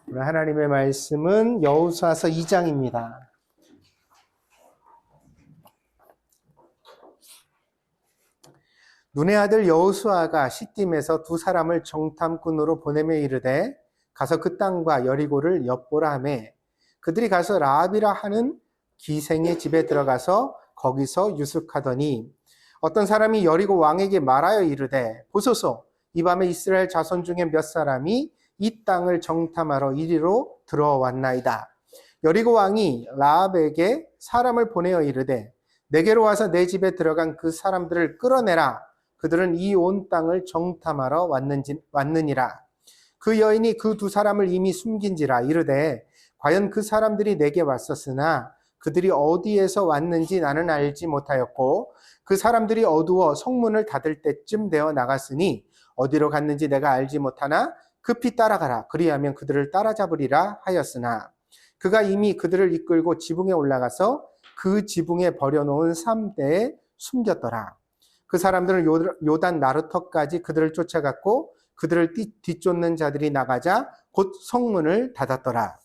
오늘 하나님의 말씀은 여호수아서 2장입니다. 눈의 아들 여호수아가 시딤에서 두 사람을 정탐꾼으로 보내며 이르되 가서 그 땅과 여리고를 엿보라 하매 그들이 가서 라합이라 하는 기생의 집에 들어가서 거기서 유숙하더니 어떤 사람이 여리고 왕에게 말하여 이르되 보소서 이 밤에 이스라엘 자손 중에 몇 사람이 이 땅을 정탐하러 이리로 들어왔나이다. 여리고 왕이 라합에게 사람을 보내어 이르되 내게로 와서 내 집에 들어간 그 사람들을 끌어내라. 그들은 이 온 땅을 정탐하러 왔느니라. 그 여인이 그 두 사람을 이미 숨긴지라 이르되 과연 그 사람들이 내게 왔었으나 그들이 어디에서 왔는지 나는 알지 못하였고 그 사람들이 어두워 성문을 닫을 때쯤 되어 나갔으니 어디로 갔는지 내가 알지 못하나 급히 따라가라. 그리하면 그들을 따라잡으리라 하였으나 그가 이미 그들을 이끌고 지붕에 올라가서 그 지붕에 버려놓은 삼대에 숨겼더라. 그 사람들은 요단 나루터까지 그들을 쫓아갔고 그들을 뒤쫓는 자들이 나가자 곧 성문을 닫았더라.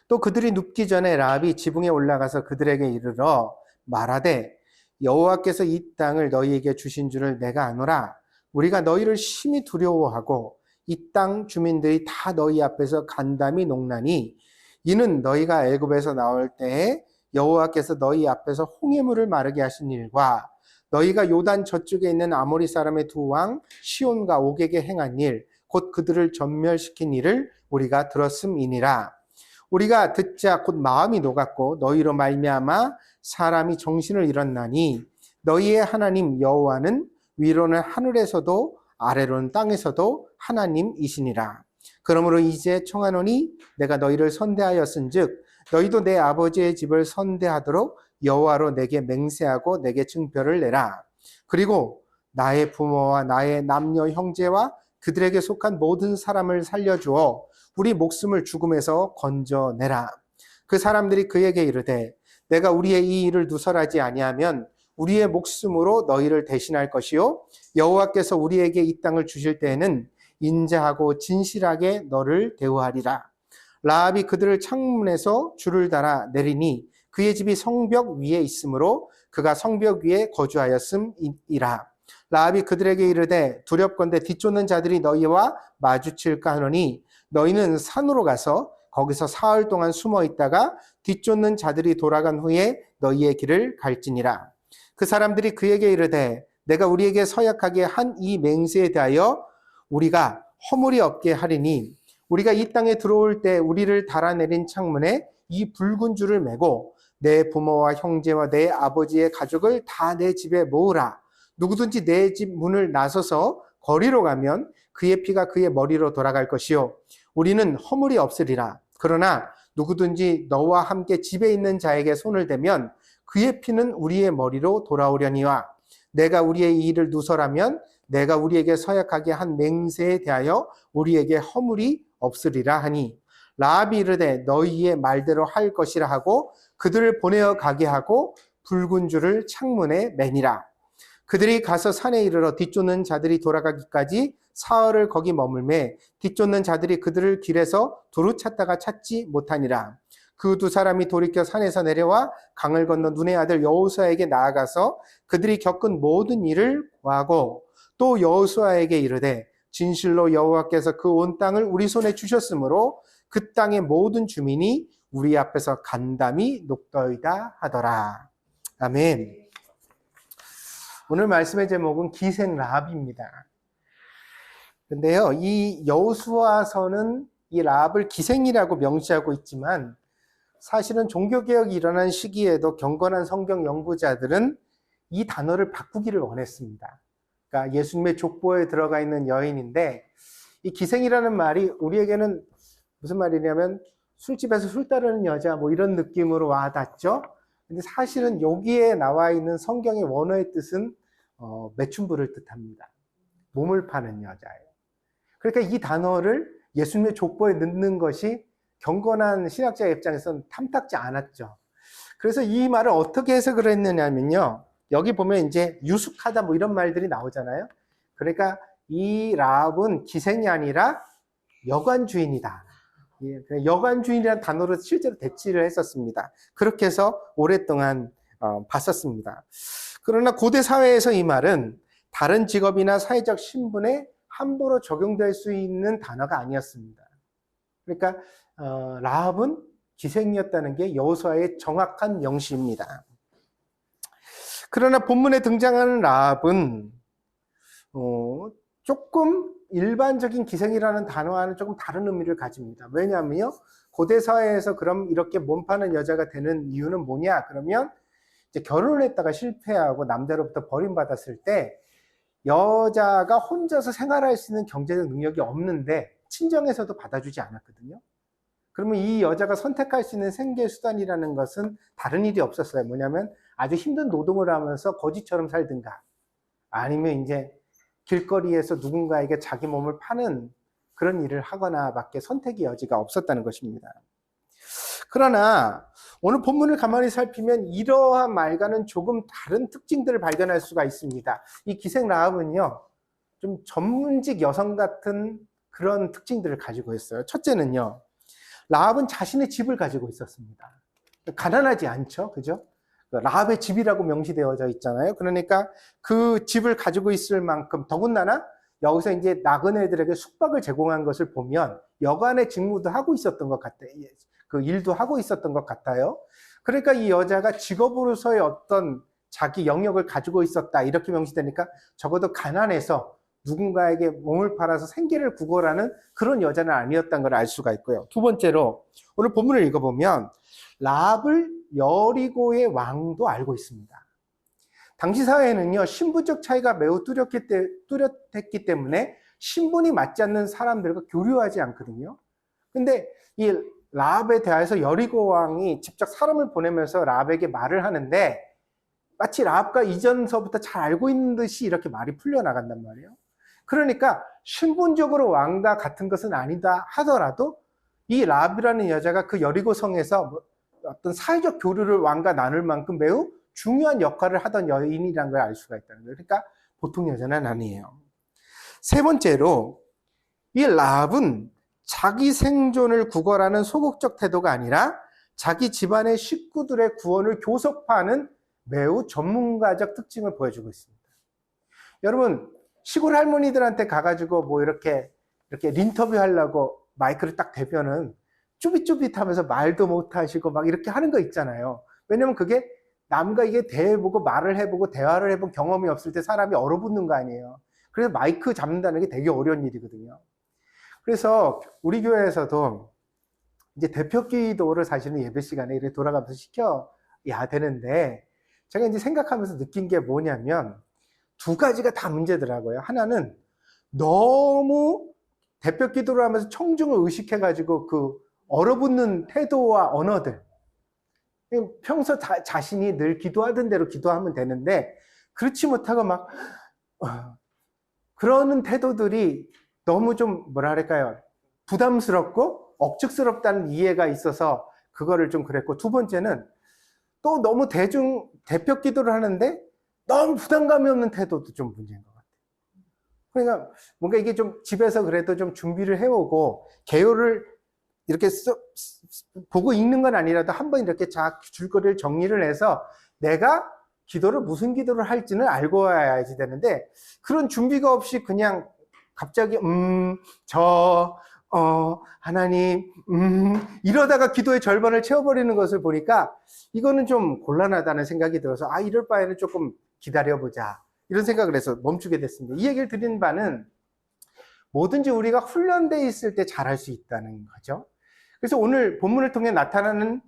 또 그들이 눕기 전에 라합이 지붕에 올라가서 그들에게 이르러 말하되 여호와께서 이 땅을 너희에게 주신 줄을 내가 아노라. 우리가 너희를 심히 두려워하고 이 땅 주민들이 다 너희 앞에서 간담이 녹나니 이는 너희가 애굽에서 나올 때에 여호와께서 너희 앞에서 홍해물을 마르게 하신 일과 너희가 요단 저쪽에 있는 아모리 사람의 두 왕 시온과 옥에게 행한 일, 곧 그들을 전멸시킨 일을 우리가 들었음이니라. 우리가 듣자 곧 마음이 녹았고 너희로 말미암아 사람이 정신을 잃었나니 너희의 하나님 여호와는 위로는 하늘에서도 아래로는 땅에서도 하나님이시니라. 그러므로 이제 청하노니 내가 너희를 선대하였은즉 너희도 내 아버지의 집을 선대하도록 여호와로 내게 맹세하고 내게 증표를 내라. 그리고 나의 부모와 나의 남녀 형제와 그들에게 속한 모든 사람을 살려주어 우리 목숨을 죽음에서 건져내라. 그 사람들이 그에게 이르되 내가 우리의 이 일을 누설하지 아니하면 우리의 목숨으로 너희를 대신할 것이요 여호와께서 우리에게 이 땅을 주실 때에는 인자하고 진실하게 너를 대우하리라. 라합이 그들을 창문에서 줄을 달아 내리니 그의 집이 성벽 위에 있으므로 그가 성벽 위에 거주하였음이라. 라합이 그들에게 이르되 두렵건대 뒤쫓는 자들이 너희와 마주칠까 하노니 너희는 산으로 가서 거기서 사흘 동안 숨어 있다가 뒤쫓는 자들이 돌아간 후에 너희의 길을 갈지니라. 그 사람들이 그에게 이르되 내가 우리에게 서약하게 한 이 맹세에 대하여 우리가 허물이 없게 하리니 우리가 이 땅에 들어올 때 우리를 달아내린 창문에 이 붉은 줄을 매고 내 부모와 형제와 내 아버지의 가족을 다 내 집에 모으라. 누구든지 내 집 문을 나서서 거리로 가면 그의 피가 그의 머리로 돌아갈 것이요 우리는 허물이 없으리라. 그러나 누구든지 너와 함께 집에 있는 자에게 손을 대면 그의 피는 우리의 머리로 돌아오려니와 내가 우리의 이 일을 누설하면 내가 우리에게 서약하게 한 맹세에 대하여 우리에게 허물이 없으리라 하니 라합이 이르되 너희의 말대로 할 것이라 하고 그들을 보내어 가게 하고 붉은 줄을 창문에 매니라. 그들이 가서 산에 이르러 뒤쫓는 자들이 돌아가기까지 사흘을 거기 머물매 뒤쫓는 자들이 그들을 길에서 두루 찾다가 찾지 못하니라. 그 두 사람이 돌이켜 산에서 내려와 강을 건너 눈의 아들 여호수아에게 나아가서 그들이 겪은 모든 일을 고하고 또 여호수아에게 이르되 진실로 여호와께서 그 온 땅을 우리 손에 주셨으므로 그 땅의 모든 주민이 우리 앞에서 간담이 녹더이다 하더라. 아멘. 오늘 말씀의 제목은 기생 라합입니다. 근데요, 이 여호수아서는 이 라합을 기생이라고 명시하고 있지만 사실은 종교개혁이 일어난 시기에도 경건한 성경 연구자들은 이 단어를 바꾸기를 원했습니다. 그러니까 예수님의 족보에 들어가 있는 여인인데 이 기생이라는 말이 우리에게는 무슨 말이냐면 술집에서 술 따르는 여자 뭐 이런 느낌으로 와닿죠. 근데 사실은 여기에 나와 있는 성경의 원어의 뜻은 매춘부를 뜻합니다. 몸을 파는 여자예요. 그러니까 이 단어를 예수님의 족보에 넣는 것이 경건한 신학자의 입장에서는 탐탁지 않았죠. 그래서 이 말을 어떻게 해석을 했느냐면요. 여기 보면 이제 유숙하다 뭐 이런 말들이 나오잖아요. 그러니까 이 라합은 기생이 아니라 여관 주인이다. 예, 여관주인이라는 단어로 실제로 대치를 했었습니다. 그렇게 해서 오랫동안 봤었습니다. 그러나 고대 사회에서 이 말은 다른 직업이나 사회적 신분에 함부로 적용될 수 있는 단어가 아니었습니다. 그러니까 라합은 기생이었다는 게 여호수아의 정확한 명시입니다. 그러나 본문에 등장하는 라합은 조금 일반적인 기생이라는 단어와는 조금 다른 의미를 가집니다. 왜냐하면요, 고대 사회에서 그럼 이렇게 몸 파는 여자가 되는 이유는 뭐냐? 그러면 이제 결혼을 했다가 실패하고 남자로부터 버림받았을 때 여자가 혼자서 생활할 수 있는 경제적 능력이 없는데 친정에서도 받아주지 않았거든요. 그러면 이 여자가 선택할 수 있는 생계 수단이라는 것은 다른 일이 없었어요. 뭐냐면 아주 힘든 노동을 하면서 거지처럼 살든가, 아니면 이제 길거리에서 누군가에게 자기 몸을 파는 그런 일을 하거나 밖에 선택의 여지가 없었다는 것입니다. 그러나 오늘 본문을 가만히 살피면 이러한 말과는 조금 다른 특징들을 발견할 수가 있습니다. 이 기생 라합은요, 좀 전문직 여성 같은 그런 특징들을 가지고 있어요. 첫째는요, 라합은 자신의 집을 가지고 있었습니다. 가난하지 않죠, 그죠? 라합의 집이라고 명시되어져 있잖아요. 그러니까 그 집을 가지고 있을 만큼, 더군다나 여기서 이제 나그네들에게 숙박을 제공한 것을 보면 여간의 직무도 하고 있었던 것 같아요. 그 일도 하고 있었던 것 같아요. 그러니까 이 여자가 직업으로서의 어떤 자기 영역을 가지고 있었다, 이렇게 명시되니까 적어도 가난해서 누군가에게 몸을 팔아서 생계를 구걸하는 그런 여자는 아니었다는 걸 알 수가 있고요. 두 번째로 오늘 본문을 읽어보면 라합을 여리고의 왕도 알고 있습니다. 당시 사회에는요, 신분적 차이가 매우 뚜렷했기 때문에 신분이 맞지 않는 사람들과 교류하지 않거든요. 근데 이 라합에 대해서 여리고 왕이 직접 사람을 보내면서 라합에게 말을 하는데 마치 라합과 이전서부터 잘 알고 있는 듯이 이렇게 말이 풀려나간단 말이에요. 그러니까 신분적으로 왕과 같은 것은 아니다 하더라도 이 라합이라는 여자가 그 여리고 성에서 어떤 사회적 교류를 왕과 나눌 만큼 매우 중요한 역할을 하던 여인이라는 걸 알 수가 있다는 거예요. 그러니까 보통 여자는 아니에요. 세 번째로 이 라합은 자기 생존을 구걸하는 소극적 태도가 아니라 자기 집안의 식구들의 구원을 교섭하는 매우 전문가적 특징을 보여주고 있습니다. 여러분, 시골 할머니들한테 가가지고 뭐 이렇게 인터뷰 하려고 마이크를 딱 대면은 쭈빗쭈빗하면서 말도 못하시고 막 이렇게 하는 거 있잖아요. 왜냐면 그게 남과 이게 대해보고 말을 해보고 대화를 해본 경험이 없을 때 사람이 얼어붙는 거 아니에요. 그래서 마이크 잡는다는 게 되게 어려운 일이거든요. 그래서 우리 교회에서도 이제 대표 기도를 사실은 예배 시간에 이렇게 돌아가면서 시켜야 되는데, 제가 이제 생각하면서 느낀 게 뭐냐면 두 가지가 다 문제더라고요. 하나는 너무 대표 기도를 하면서 청중을 의식해가지고 그 얼어붙는 태도와 언어들, 평소 자신이 늘 기도하던 대로 기도하면 되는데 그렇지 못하고 막 그러는 태도들이 너무 좀 뭐랄까요, 부담스럽고 억측스럽다는 이해가 있어서 그거를 좀 그랬고, 두 번째는 또 너무 대표 기도를 하는데 너무 부담감이 없는 태도도 좀 문제인 것 같아요. 그러니까 뭔가 이게 좀 집에서 그래도 좀 준비를 해오고 개요를 이렇게 보고 읽는 건 아니라도 한번 이렇게 줄거리를 정리를 해서 내가 기도를 무슨 기도를 할지는 알고 와야지 되는데, 그런 준비가 없이 그냥 갑자기 하나님 이러다가 기도의 절반을 채워버리는 것을 보니까 이거는 좀 곤란하다는 생각이 들어서 이럴 바에는 조금 기다려보자, 이런 생각을 해서 멈추게 됐습니다. 이 얘기를 드린 바는 뭐든지 우리가 훈련되어 있을 때 잘할 수 있다는 거죠. 그래서 오늘 본문을 통해 나타나는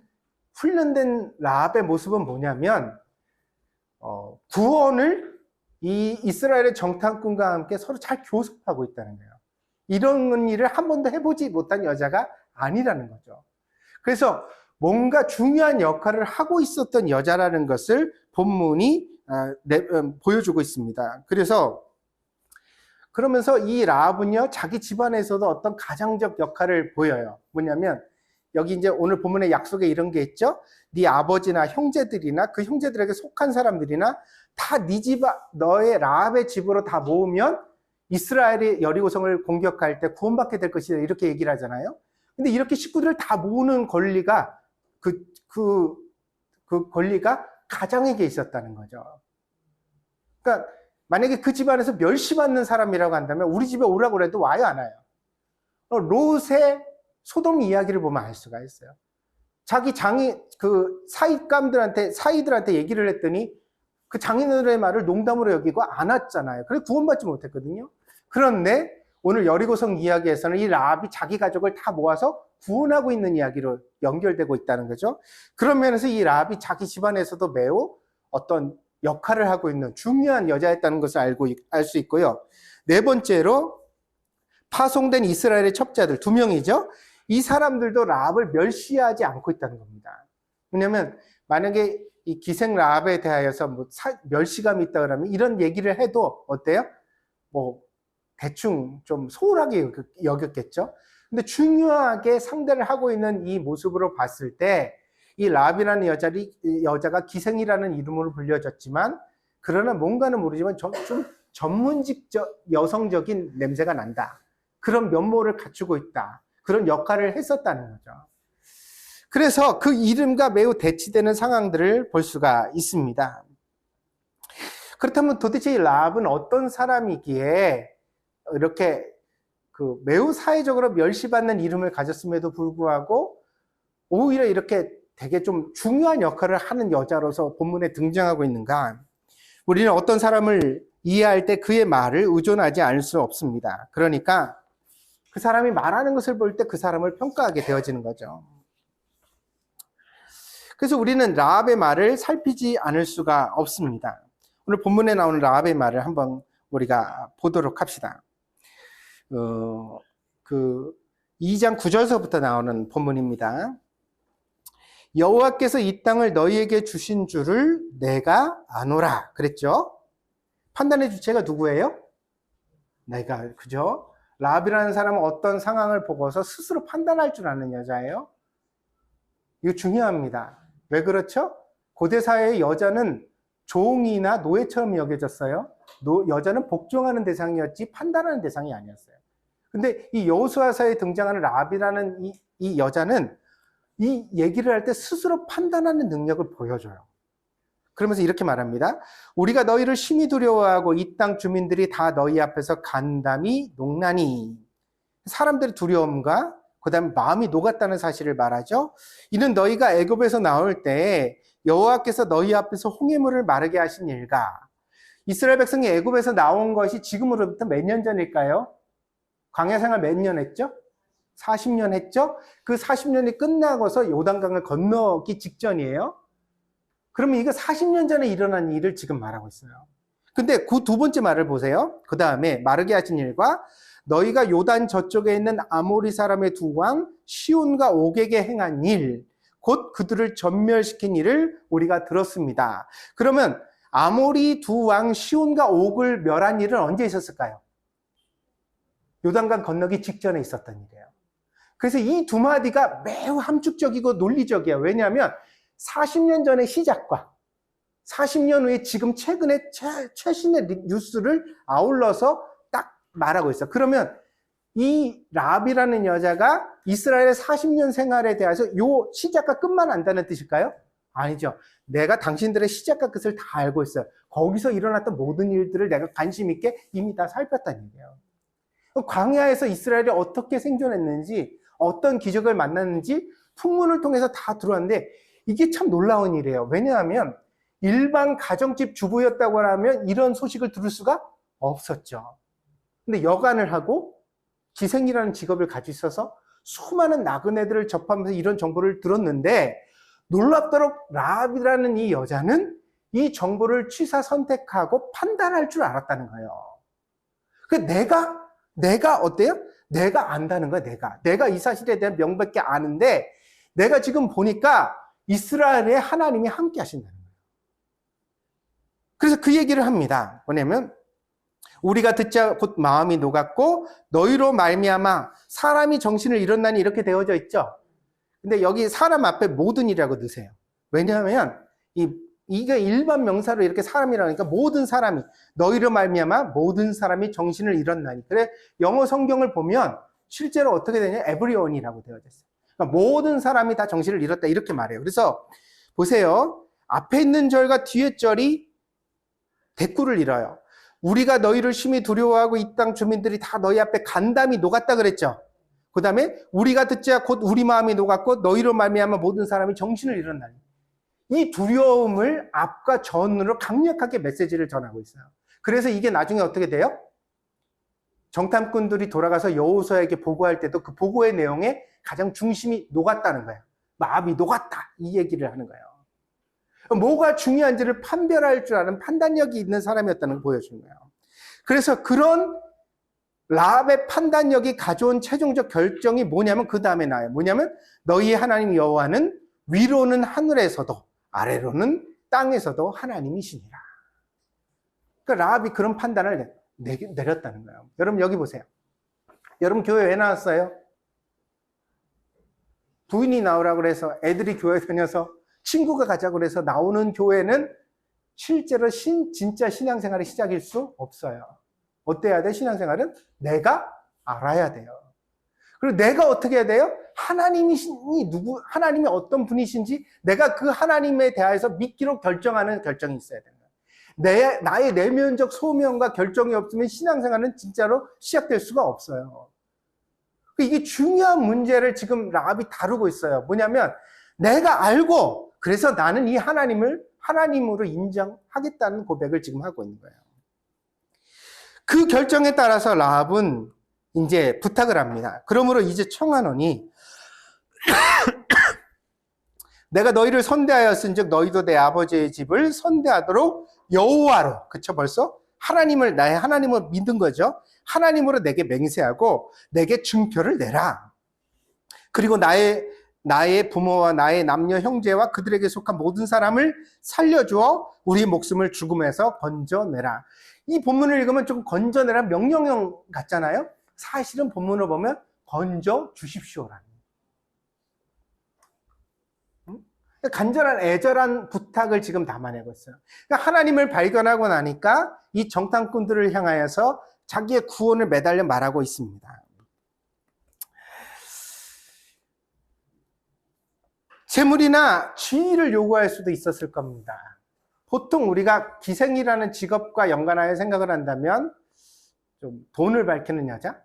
훈련된 라합의 모습은 뭐냐면 구원을 이 이스라엘의 정탐꾼과 함께 서로 잘 교섭하고 있다는 거예요. 이런 일을 한 번도 해보지 못한 여자가 아니라는 거죠. 그래서 뭔가 중요한 역할을 하고 있었던 여자라는 것을 본문이 보여주고 있습니다. 그러면서 이 라합은요, 자기 집안에서도 어떤 가장적 역할을 보여요. 뭐냐면 여기 이제 오늘 본문의 약속에 이런 게 있죠. 네 아버지나 형제들이나 그 형제들에게 속한 사람들이나 다 네 집, 너의 라합의 집으로 다 모으면 이스라엘이 여리고성을 공격할 때 구원받게 될 것이다, 이렇게 얘기를 하잖아요. 근데 이렇게 식구들을 다 모으는 권리가 그 권리가 가장에게 있었다는 거죠. 그러니까 만약에 그 집안에서 멸시받는 사람이라고 한다면 우리 집에 오라고 해도 와요, 안 와요? 롯의 소돔 이야기를 보면 알 수가 있어요. 자기 사이들한테 얘기를 했더니 그 장인어른의 말을 농담으로 여기고 안 왔잖아요. 그래서 구원받지 못했거든요. 그런데 오늘 여리고성 이야기에서는 이 라합이 자기 가족을 다 모아서 구원하고 있는 이야기로 연결되고 있다는 거죠. 그런 면에서 이 라합이 자기 집안에서도 매우 어떤 역할을 하고 있는 중요한 여자였다는 것을 알 수 있고요. 네 번째로 파송된 이스라엘의 첩자들 2명이죠. 이 사람들도 라합을 멸시하지 않고 있다는 겁니다. 왜냐하면 만약에 이 기생 라합에 대하여서 멸시감이 있다 그러면 이런 얘기를 해도 어때요? 대충 좀 소홀하게 여겼겠죠. 근데 중요하게 상대를 하고 있는 이 모습으로 봤을 때 이 라합이라는 여자가 기생이라는 이름으로 불려졌지만 그러나 뭔가는 모르지만 좀 전문직적 여성적인 냄새가 난다. 그런 면모를 갖추고 있다. 그런 역할을 했었다는 거죠. 그래서 그 이름과 매우 대치되는 상황들을 볼 수가 있습니다. 그렇다면 도대체 이 라합은 어떤 사람이기에 이렇게 매우 사회적으로 멸시받는 이름을 가졌음에도 불구하고 오히려 이렇게 되게 좀 중요한 역할을 하는 여자로서 본문에 등장하고 있는가? 우리는 어떤 사람을 이해할 때 그의 말을 의존하지 않을 수 없습니다. 그러니까 그 사람이 말하는 것을 볼 때 그 사람을 평가하게 되어지는 거죠. 그래서 우리는 라합의 말을 살피지 않을 수가 없습니다. 오늘 본문에 나오는 라합의 말을 한번 우리가 보도록 합시다. 2장 9절서부터 나오는 본문입니다. 여호와께서 이 땅을 너희에게 주신 줄을 내가 아노라 그랬죠. 판단의 주체가 누구예요? 내가, 그죠? 라합이라는 사람은 어떤 상황을 보고서 스스로 판단할 줄 아는 여자예요. 이거 중요합니다. 왜 그렇죠? 고대 사회의 여자는 종이나 노예처럼 여겨졌어요. 여자는 복종하는 대상이었지 판단하는 대상이 아니었어요. 근데 이 여호수아서에 등장하는 라합이라는 이 여자는 이 얘기를 할 때 스스로 판단하는 능력을 보여줘요. 그러면서 이렇게 말합니다. 우리가 너희를 심히 두려워하고 이 땅 주민들이 다 너희 앞에서 간담이 녹나니. 사람들의 두려움과 그다음에 마음이 녹았다는 사실을 말하죠. 이는 너희가 애굽에서 나올 때 여호와께서 너희 앞에서 홍해물을 마르게 하신 일과 이스라엘 백성이 애굽에서 나온 것이 지금으로부터 몇 년 전일까요? 광야 생활 몇 년 했죠? 40년 했죠? 그 40년이 끝나고서 요단강을 건너기 직전이에요. 그러면 이거 40년 전에 일어난 일을 지금 말하고 있어요. 근데 그 두 번째 말을 보세요. 그 다음에 마르게 하신 일과 너희가 요단 저쪽에 있는 아모리 사람의 두 왕 시온과 옥에게 행한 일, 곧 그들을 전멸시킨 일을 우리가 들었습니다. 그러면 아모리 두 왕 시온과 옥을 멸한 일은 언제 있었을까요? 요단강 건너기 직전에 있었던 일이에요. 그래서 이 두 마디가 매우 함축적이고 논리적이에요. 왜냐하면 40년 전의 시작과 40년 후에 지금 최근에 최신의 뉴스를 아울러서 딱 말하고 있어요. 그러면 이 라합이라는 여자가 이스라엘의 40년 생활에 대해서 요 시작과 끝만 안다는 뜻일까요? 아니죠. 내가 당신들의 시작과 끝을 다 알고 있어요. 거기서 일어났던 모든 일들을 내가 관심 있게 이미 다 살폈다는 얘기예요. 광야에서 이스라엘이 어떻게 생존했는지, 어떤 기적을 만났는지 풍문을 통해서 다 들어왔는데 이게 참 놀라운 일이에요. 왜냐하면 일반 가정집 주부였다고 하면 이런 소식을 들을 수가 없었죠. 근데 여간을 하고 기생이라는 직업을 가지고 있어서 수많은 나그네들을 접하면서 이런 정보를 들었는데 놀랍도록 라합이라는 이 여자는 이 정보를 취사 선택하고 판단할 줄 알았다는 거예요. 내가 어때요? 내가 안다는 거야, 내가 이 사실에 대한 명백히 아는데 내가 지금 보니까 이스라엘의 하나님이 함께 하신다는 거예요. 그래서 그 얘기를 합니다. 뭐냐면 우리가 듣자 곧 마음이 녹았고 너희로 말미암아 사람이 정신을 잃었나니 이렇게 되어져 있죠. 근데 여기 사람 앞에 모든 이라고 넣으세요. 왜냐하면 이게 일반 명사로 이렇게 사람이라니까 모든 사람이 너희로 말미암아 모든 사람이 정신을 잃었나니. 그래 영어 성경을 보면 실제로 어떻게 되냐? everyone이라고 되어져 있어요. 그러니까 모든 사람이 다 정신을 잃었다 이렇게 말해요. 그래서 보세요. 앞에 있는 절과 뒤에 절이 대꾸를 이뤄요. 우리가 너희를 심히 두려워하고 이 땅 주민들이 다 너희 앞에 간담이 녹았다 그랬죠. 그 다음에 우리가 듣자 곧 우리 마음이 녹았고 너희로 말미암아 모든 사람이 정신을 잃었나니. 이 두려움을 앞과 전으로 강력하게 메시지를 전하고 있어요. 그래서 이게 나중에 어떻게 돼요? 정탐꾼들이 돌아가서 여호수아에게 보고할 때도 그 보고의 내용에 가장 중심이 녹았다는 거예요. 마음이 녹았다 이 얘기를 하는 거예요. 뭐가 중요한지를 판별할 줄 아는 판단력이 있는 사람이었다는 걸 보여주는 거예요. 그래서 그런 라합의 판단력이 가져온 최종적 결정이 뭐냐면 그 다음에 나와요. 뭐냐면 너희의 하나님 여호와는 위로는 하늘에서도 아래로는 땅에서도 하나님이시니라. 그러니까 라합이 그런 판단을 내렸다는 거예요. 여러분 여기 보세요. 여러분 교회 왜 나왔어요? 부인이 나오라고 그래서 애들이 교회 다녀서 친구가 가자고 그래서 나오는 교회는 실제로 진짜 신앙생활의 시작일 수 없어요. 어때야 돼? 신앙생활은 내가 알아야 돼요. 그리고 내가 어떻게 해야 돼요? 하나님이 어떤 분이신지 내가 그 하나님에 대해서 믿기로 결정하는 결정이 있어야 돼요. 나의 내면적 소명과 결정이 없으면 신앙생활은 진짜로 시작될 수가 없어요. 이게 중요한 문제를 지금 라합이 다루고 있어요. 뭐냐면 내가 알고 그래서 나는 이 하나님을 하나님으로 인정하겠다는 고백을 지금 하고 있는 거예요. 그 결정에 따라서 라합은 이제 부탁을 합니다. 그러므로 이제 청하노니 내가 너희를 선대하였은즉 너희도 내 아버지의 집을 선대하도록 여호와로, 그쵸 벌써? 나의 하나님을 믿은 거죠. 하나님으로 내게 맹세하고 내게 증표를 내라. 그리고 나의 부모와 나의 남녀 형제와 그들에게 속한 모든 사람을 살려주어 우리의 목숨을 죽음에서 건져내라. 이 본문을 읽으면 조금 건져내라 명령형 같잖아요. 사실은 본문을 보면 건져 주십시오라는. 간절한 애절한 부탁을 지금 담아내고 있어요. 그러니까 하나님을 발견하고 나니까 이 정탐꾼들을 향하여서 자기의 구원을 매달려 말하고 있습니다. 재물이나 지위를 요구할 수도 있었을 겁니다. 보통 우리가 기생이라는 직업과 연관하여 생각을 한다면 좀 돈을 밝히는 여자?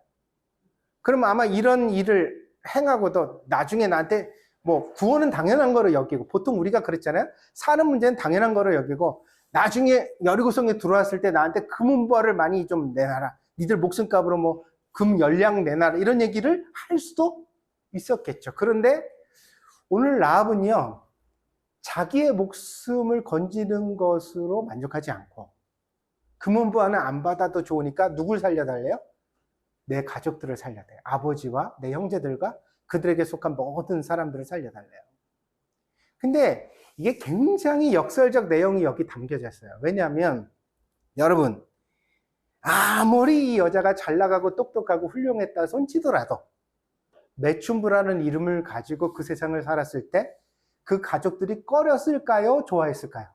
그러면 아마 이런 일을 행하고도 나중에 나한테 뭐 구원은 당연한 거로 여기고, 보통 우리가 그랬잖아요. 사는 문제는 당연한 거로 여기고 나중에 여리고성에 들어왔을 때 나한테 금은벌을 많이 좀 내놔라, 니들 목숨값으로 뭐 금 열량 내놔라, 이런 얘기를 할 수도 있었겠죠. 그런데 오늘 라합은요, 자기의 목숨을 건지는 것으로 만족하지 않고 금은부와는 안 받아도 좋으니까 누굴 살려달래요? 내 가족들을 살려달래요. 아버지와 내 형제들과 그들에게 속한 모든 사람들을 살려달래요. 근데 이게 굉장히 역설적 내용이 여기 담겨져 있어요. 왜냐하면 여러분, 아무리 이 여자가 잘 나가고 똑똑하고 훌륭했다 손치더라도 매춘부라는 이름을 가지고 그 세상을 살았을 때 그 가족들이 꺼렸을까요? 좋아했을까요?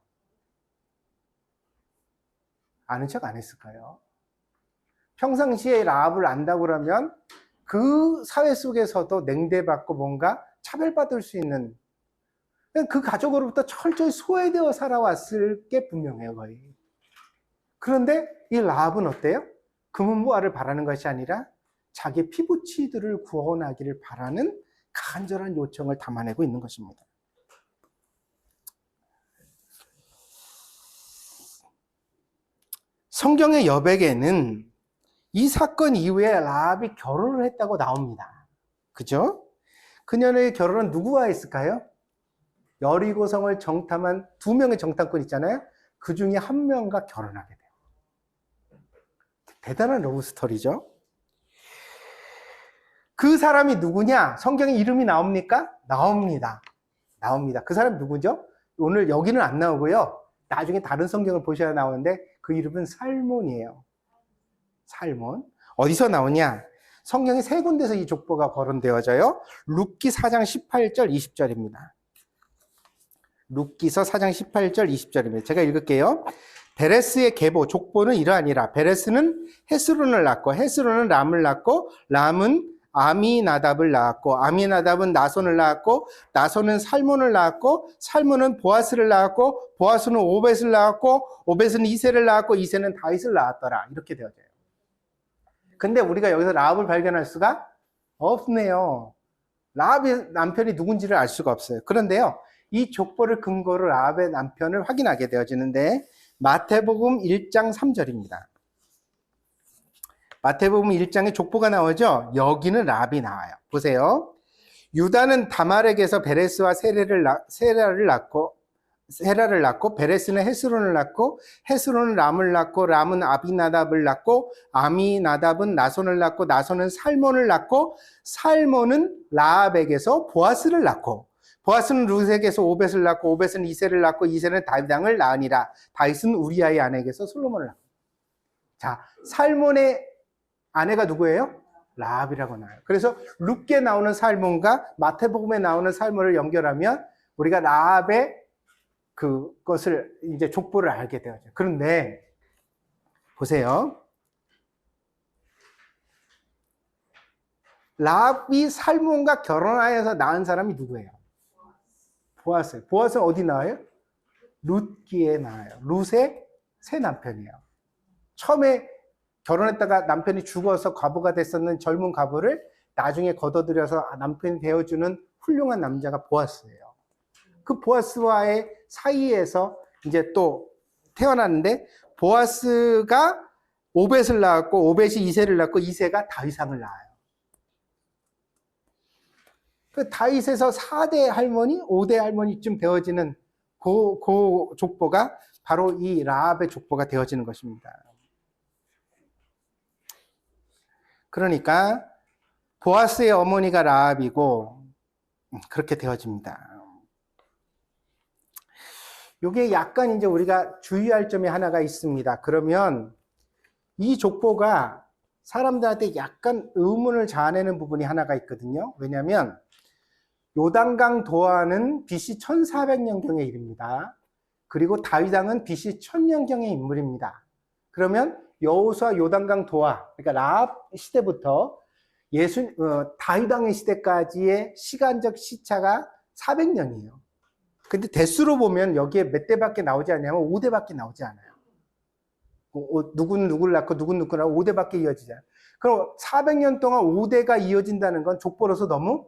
아는 척 안 했을까요? 평상시에 라합을 안다고 그러면 그 사회 속에서도 냉대받고 뭔가 차별받을 수 있는, 그 가족으로부터 철저히 소외되어 살아왔을 게 분명해요, 거의. 그런데 이 라합은 어때요? 금은보화를 바라는 것이 아니라 자기 피부치들을 구원하기를 바라는 간절한 요청을 담아내고 있는 것입니다. 성경의 여백에는 이 사건 이후에 라합이 결혼을 했다고 나옵니다. 그죠? 그녀의 결혼은 누구와 했을까요? 여리고성을 정탐한 2명의 정탐꾼 있잖아요. 그 중에 1명과 결혼하게 돼요. 대단한 러브스토리죠. 그 사람이 누구냐? 성경에 이름이 나옵니까? 나옵니다. 그 사람이 누구죠? 오늘 여기는 안 나오고요. 나중에 다른 성경을 보셔야 나오는데 그 이름은 살몬이에요. 살몬. 어디서 나오냐? 성경에 3군데서 이 족보가 거론되어져요. 룻기 4장 18절 20절입니다. 룻기서 4장 18절 20절입니다. 제가 읽을게요. 베레스의 계보, 족보는 이러하니라. 베레스는 헤스론을 낳고 헤스론은 람을 낳고 람은 아미나답을 낳았고, 아미나답은 나손을 낳았고, 나손은 살몬을 낳았고, 살몬은 보아스를 낳았고, 보아스는 오벳을 낳았고, 오벳은 이새를 낳았고, 이새는 다윗을 낳았더라. 이렇게 되어져요. 근데 우리가 여기서 라합을 발견할 수가 없네요. 라합의 남편이 누군지를 알 수가 없어요. 그런데요, 이 족보를 근거로 라합의 남편을 확인하게 되어지는데, 마태복음 1장 3절입니다. 마태복음 1장에 족보가 나오죠? 여기는 라합이 나와요. 보세요. 유다는 다말에게서 베레스와 세라를 낳고, 베레스는 헤스론을 낳고, 헤스론은 람을 낳고, 람은 아비나답을 낳고, 아미나답은 나손을 낳고, 나손은 살몬을 낳고, 살몬은 라합에게서 보아스를 낳고, 보아스는 룻에게서 오벳을 낳고, 오벳은 이새를 낳고, 이새는 다윗 왕을 낳으니라. 다윗은 우리아의 아내에게서 솔로몬을 낳고. 자, 살몬의 아내가 누구예요? 라합이라고 나와요. 그래서 룻기에 나오는 살몬과 마태복음에 나오는 살몬을 연결하면 우리가 라합의 그것을 이제 족보를 알게 되어요. 그런데 보세요. 라합이 살몬과 결혼하여서 낳은 사람이 누구예요? 보아스. 보아스는 어디 나와요? 룻기에 나와요. 룻의 새 남편이에요. 처음에 결혼했다가 남편이 죽어서 과부가 됐었는 젊은 과부를 나중에 걷어들여서 남편이 되어주는 훌륭한 남자가 보아스예요. 그 보아스와의 사이에서 이제 또 태어났는데, 보아스가 오벳을 낳았고, 오벳이 이새를 낳고, 이새가 다윗왕을 낳아요. 그 다윗에서 4대 할머니, 5대 할머니쯤 되어지는 그 족보가 바로 이 라합의 족보가 되어지는 것입니다. 그러니까 보아스의 어머니가 라합이고 그렇게 되어집니다. 이게 약간 이제 우리가 주의할 점이 하나가 있습니다. 그러면 이 족보가 사람들한테 약간 의문을 자아내는 부분이 하나가 있거든요. 왜냐하면 요단강 도하는 BC 1400년경의 일입니다. 그리고 다윗왕은 BC 1000년경의 인물입니다. 그러면 여호수아 요단강 도하, 그러니까 라합 시대부터 다윗왕의 시대까지의 시간적 시차가 400년이에요. 근데 대수로 보면 여기에 몇 대밖에 나오지 않냐면 5대밖에 나오지 않아요. 누구는 누구를 낳고 누구는 누구를 낳고 5대밖에 이어지지 않아요. 그럼 400년 동안 5대가 이어진다는 건 족보로서 너무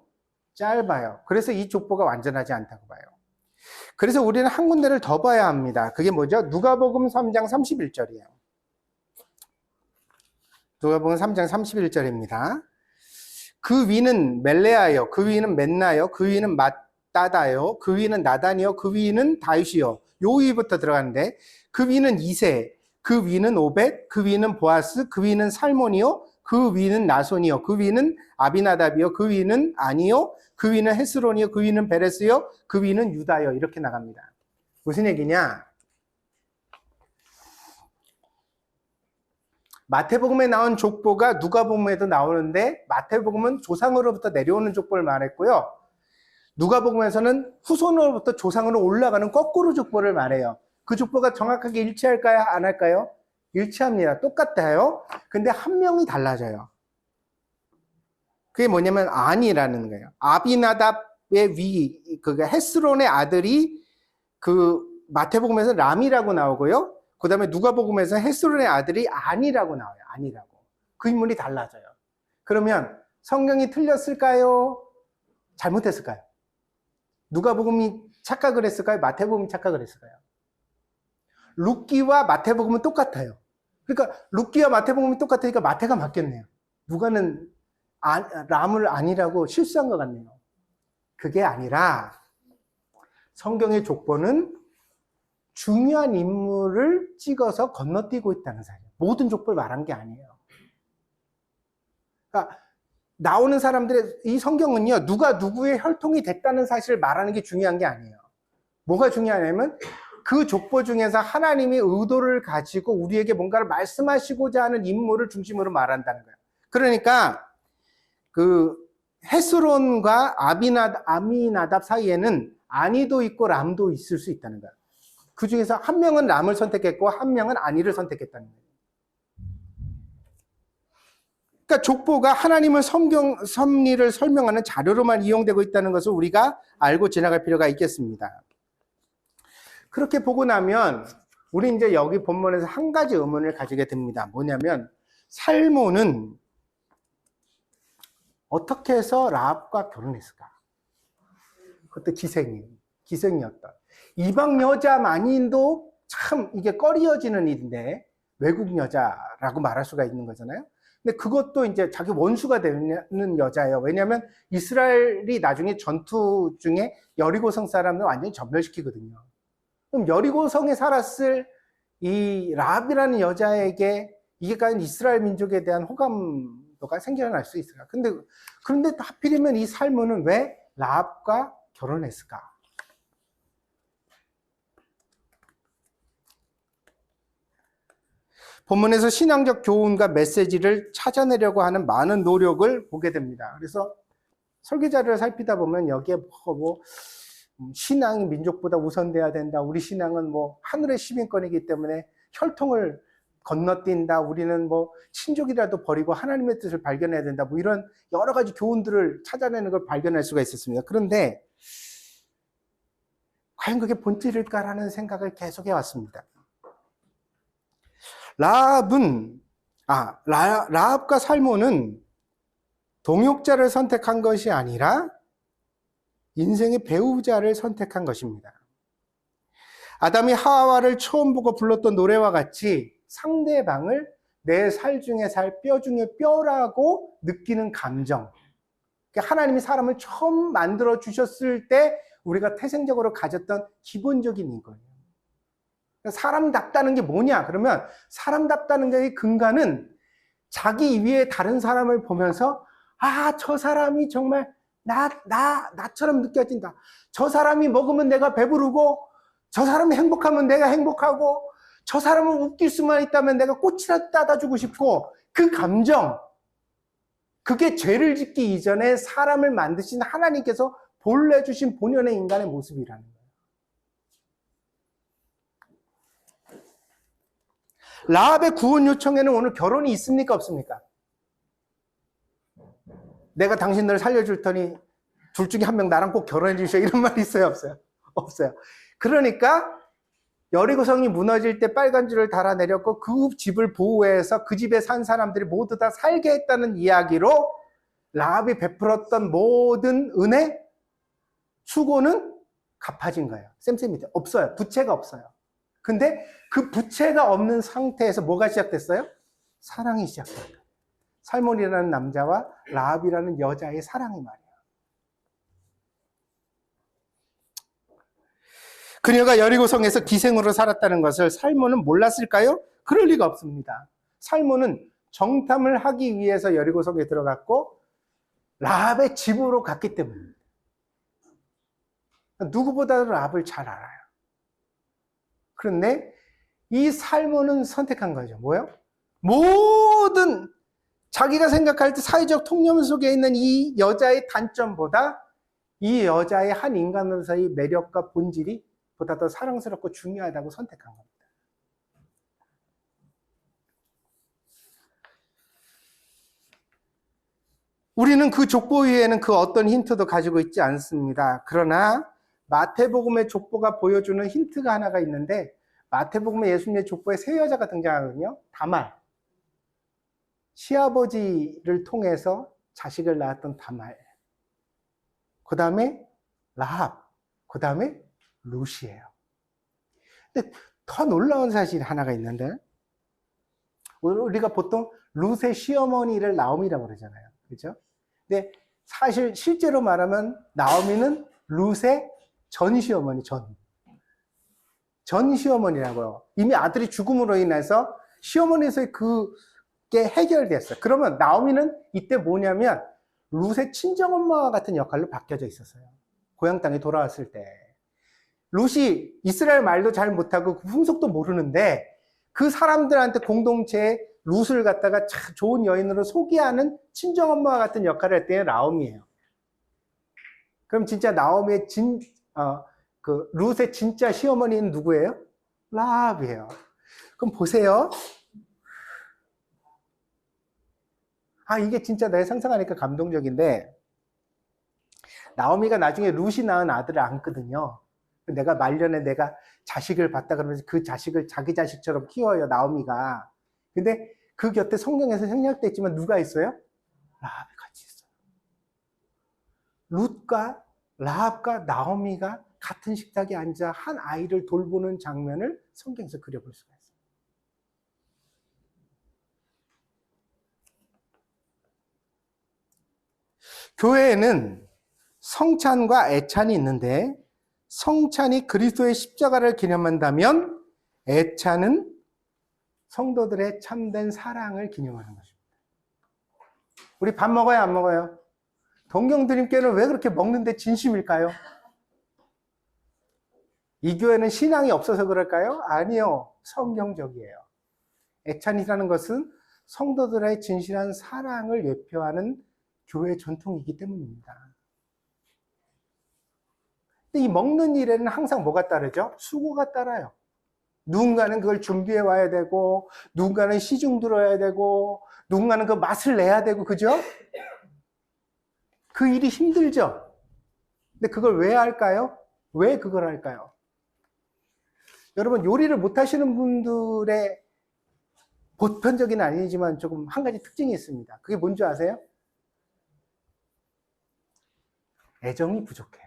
짧아요. 그래서 이 족보가 완전하지 않다고 봐요. 그래서 우리는 한 군데를 더 봐야 합니다. 그게 뭐죠? 누가복음 3장 31절이에요. 누가복음 3장 31절입니다. 그 위는 멜레아요, 그 위는 맨나요, 그 위는 맞다다요, 그 위는 나단이요, 그 위는 다윗이요. 요 위부터 들어가는데, 그 위는 이새, 그 위는 오벳, 그 위는 보아스, 그 위는 살몬이요, 그 위는 나손이요, 그 위는 아비나답이요, 그 위는 아니요, 그 위는 헤스론이요, 그 위는 베레스요, 그 위는 유다요. 이렇게 나갑니다. 무슨 얘기냐? 마태복음에 나온 족보가 누가복음에도 나오는데, 마태복음은 조상으로부터 내려오는 족보를 말했고요. 누가복음에서는 후손으로부터 조상으로 올라가는 거꾸로 족보를 말해요. 그 족보가 정확하게 일치할까요? 안 할까요? 일치합니다. 똑같아요. 근데 한 명이 달라져요. 그게 뭐냐면 안이라는 거예요. 아비나답의 그 헤스론의 아들이 그 마태복음에서 람이라고 나오고요. 그 다음에 누가복음에서 헤스론의 아들이 안이라고 나와요. 안이라고. 그 인물이 달라져요. 그러면 성경이 틀렸을까요? 잘못했을까요? 누가복음이 착각을 했을까요? 마태복음이 착각을 했을까요? 룻기와 마태복음은 똑같아요. 그러니까 룻기와 마태복음이 똑같으니까 마태가 맞겠네요. 누가는 람을 아니라고 실수한 것 같네요. 그게 아니라 성경의 족보는 중요한 인물을 찍어서 건너뛰고 있다는 사실. 모든 족보를 말한 게 아니에요. 그러니까 나오는 사람들의 이 성경은요, 누가 누구의 혈통이 됐다는 사실을 말하는 게 중요한 게 아니에요. 뭐가 중요하냐면 그 족보 중에서 하나님이 의도를 가지고 우리에게 뭔가를 말씀하시고자 하는 인물을 중심으로 말한다는 거예요. 그러니까 그 헤스론과 아미나답 사이에는 아니도 있고 람도 있을 수 있다는 거예요. 그 중에서 한 명은 람을 선택했고 한 명은 아니를 선택했다는 거예요. 그러니까 족보가 하나님의 섭리를 설명하는 자료로만 이용되고 있다는 것을 우리가 알고 지나갈 필요가 있겠습니다. 그렇게 보고 나면 우리 이제 여기 본문에서 한 가지 의문을 가지게 됩니다. 뭐냐면 살몬은 어떻게 해서 라합과 결혼했을까? 그것도 기생이었다. 이방 여자만인도 참 이게 꺼리어지는 일인데 외국 여자라고 말할 수가 있는 거잖아요. 근데 그것도 이제 자기 원수가 되는 여자예요. 왜냐하면 이스라엘이 나중에 전투 중에 여리고성 사람을 완전히 전멸시키거든요. 그럼 여리고성에 살았을 이 라합이라는 여자에게 이게 과연 이스라엘 민족에 대한 호감도가 생겨날 수 있을까? 그런데 하필이면 이 살몬은 왜 라합과 결혼했을까? 본문에서 신앙적 교훈과 메시지를 찾아내려고 하는 많은 노력을 보게 됩니다. 그래서 설교자를 살피다 보면 여기에 신앙이 민족보다 우선돼야 된다. 우리 신앙은 하늘의 시민권이기 때문에 혈통을 건너뛴다. 우리는 친족이라도 버리고 하나님의 뜻을 발견해야 된다. 이런 여러 가지 교훈들을 찾아내는 걸 발견할 수가 있었습니다. 그런데 과연 그게 본질일까라는 생각을 계속 해왔습니다. 라합과 살몬은 동역자를 선택한 것이 아니라 인생의 배우자를 선택한 것입니다. 아담이 하와를 처음 보고 불렀던 노래와 같이 상대방을 내 살 중에 살, 뼈 중에 뼈라고 느끼는 감정. 하나님이 사람을 처음 만들어 주셨을 때 우리가 태생적으로 가졌던 기본적인 이거예요. 사람답다는 게 뭐냐? 그러면 사람답다는 게 근간은 자기 위에 다른 사람을 보면서 저 사람이 정말 나처럼 느껴진다. 저 사람이 먹으면 내가 배부르고 저 사람이 행복하면 내가 행복하고 저 사람을 웃길 수만 있다면 내가 꽃이라도 따다 주고 싶고 그 감정, 그게 죄를 짓기 이전에 사람을 만드신 하나님께서 본래 주신 본연의 인간의 모습이라는 거예요. 라합의 구원 요청에는 오늘 결혼이 있습니까? 없습니까? 내가 당신들을 살려줄 테니 둘 중에 한 명 나랑 꼭 결혼해 주셔. 이런 말이 있어요? 없어요? 없어요. 그러니까 여리고성이 무너질 때 빨간 줄을 달아내렸고 그 집을 보호해서 그 집에 산 사람들이 모두 다 살게 했다는 이야기로 라합이 베풀었던 모든 은혜, 수고는 갚아진 거예요. 쌤쌤이죠. 없어요. 부채가 없어요. 근데 그 부채가 없는 상태에서 뭐가 시작됐어요? 사랑이 시작됐어요. 살몬이라는 남자와 라합이라는 여자의 사랑이 말이에요. 그녀가 여리고성에서 기생으로 살았다는 것을 살몬은 몰랐을까요? 그럴 리가 없습니다. 살몬은 정탐을 하기 위해서 여리고성에 들어갔고 라합의 집으로 갔기 때문입니다. 누구보다도 라합을 잘 알아요. 그런데 이 살몬은 선택한 거죠. 뭐요? 모든 자기가 생각할 때 사회적 통념 속에 있는 이 여자의 단점보다 이 여자의 한 인간으로서의 매력과 본질이 보다 더 사랑스럽고 중요하다고 선택한 겁니다. 우리는 그 족보 위에는 그 어떤 힌트도 가지고 있지 않습니다. 그러나 마태복음의 족보가 보여주는 힌트가 하나가 있는데 마태복음의 예수님의 족보에 세 여자가 등장하거든요. 다말, 시아버지를 통해서 자식을 낳았던 다말, 그 다음에 라합, 그 다음에 룻이에요. 근데 더 놀라운 사실이 하나가 있는데 우리가 보통 룻의 시어머니를 나오미라고 그러잖아요. 그렇죠? 근데 사실 실제로 말하면 나오미는 룻의 전 시어머니, 전 시어머니라고요. 이미 아들이 죽음으로 인해서 시어머니에서의 그게 해결됐어요. 그러면 나오미는 이때 뭐냐면 룻의 친정엄마와 같은 역할로 바뀌어져 있었어요. 고향 땅에 돌아왔을 때. 룻이 이스라엘 말도 잘 못하고 그 풍속도 모르는데 그 사람들한테 공동체에 룻을 갖다가 참 좋은 여인으로 소개하는 친정엄마와 같은 역할을 했더니 나오미예요. 그럼 진짜 나오미의 룻의 진짜 시어머니는 누구예요? 라합이에요. 그럼 보세요. 이게 진짜 내가 상상하니까 감동적인데, 나오미가 나중에 룻이 낳은 아들을 안거든요. 내가 말년에 내가 자식을 봤다 그러면서 그 자식을 자기 자식처럼 키워요, 나오미가. 근데 그 곁에 성경에서 생략됐지만 누가 있어요? 라합이 같이 있어요. 룻과 라합과 나오미가 같은 식탁에 앉아 한 아이를 돌보는 장면을 성경에서 그려볼 수가 있어요. 교회에는 성찬과 애찬이 있는데, 성찬이 그리스도의 십자가를 기념한다면 애찬은 성도들의 참된 사랑을 기념하는 것입니다. 우리 밥 먹어요, 안 먹어요? 동경드림교회는 왜 그렇게 먹는데 진심일까요? 이 교회는 신앙이 없어서 그럴까요? 아니요, 성경적이에요. 애찬이라는 것은 성도들의 진실한 사랑을 예표하는 교회 전통이기 때문입니다. 근데 이 먹는 일에는 항상 뭐가 따르죠? 수고가 따라요. 누군가는 그걸 준비해 와야 되고, 누군가는 시중 들어야 되고, 누군가는 그 맛을 내야 되고, 그죠? 그 일이 힘들죠? 근데 그걸 왜 할까요? 왜 그걸 할까요? 여러분, 요리를 못 하시는 분들의 보편적인 아니지만 조금 한 가지 특징이 있습니다. 그게 뭔지 아세요? 애정이 부족해요.